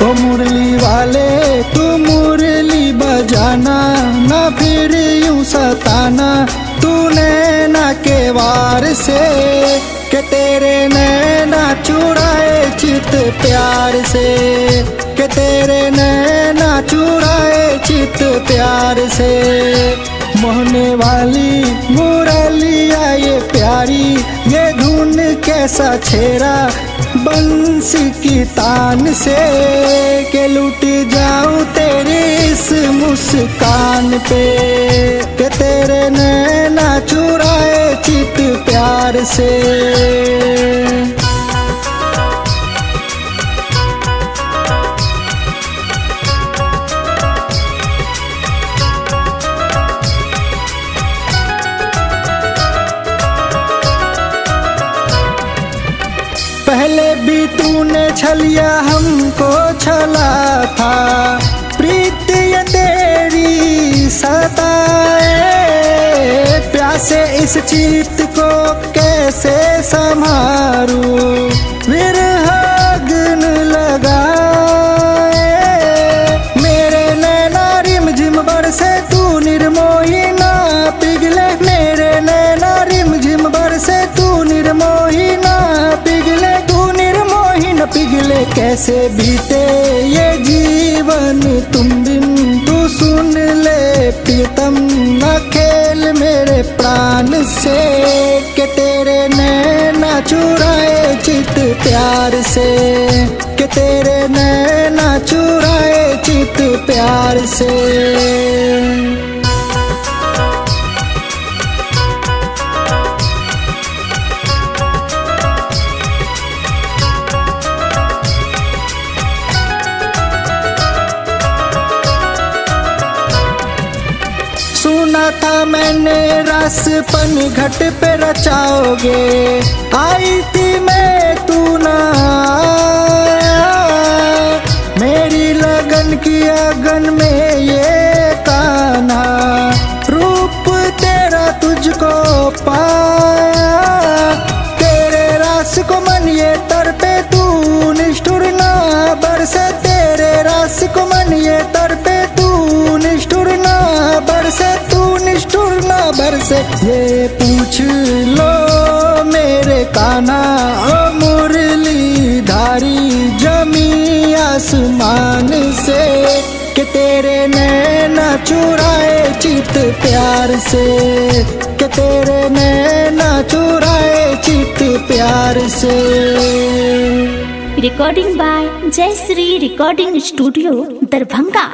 ओ मुरली वाले तू मुरली बजाना, ना फिर यूं सताना तूने ना के वार से, के तेरे नैना चुराए चित प्यार से, के तेरे नैना चुराए चित प्यार से। मोहने वाली मुरलिया ये प्यारी, ये धुन कैसा छेड़ा बंसी की तान से, के लुट जाऊं तेरी इस मुस्कान पे, के तेरे नैना चुराए चित प्यार से। पहले भी तूने छलिया हमको छला था, प्रीत ये तेरी सताए, प्यासे इस चित को कैसे संभारूं, विरह अग्न लगाए। मेरे नैना रिमझिम बरसे तू निर्मोही ना पिघले, मेरे नैना रिमझिम बरसे तू निर्मोही ना पिघले, पिघले कैसे बीते ये जीवन तुम बिन, तू सुन ले प्रीतम न खेल मेरे प्राण से, के तेरे नैना चुराए चित प्यार से, के तेरे नैना चुराए चित प्यार से। सुना था मैंने रासपन घट पे रचाओगे, आई थी मैं तू ना आया, मेरी लगन की अगन में ये कान्हा, रूप तेरा तुझको पाया, तेरे रास को मन ये तरपे तू निष्ठुर ना बरसे, तेरे रास को मन ये तरपे तू निष्ठुर ना बरसे, तू निष्ठुर ना बरसे। ये पूछ लो मेरे कान्हा ओ मुरली धारी जमी आसमान से, के तेरे नैना चुराए चित प्यार से, के तेरे नैना चुराए चित प्यार से। Recording by Jayshree recording studio Darbhanga.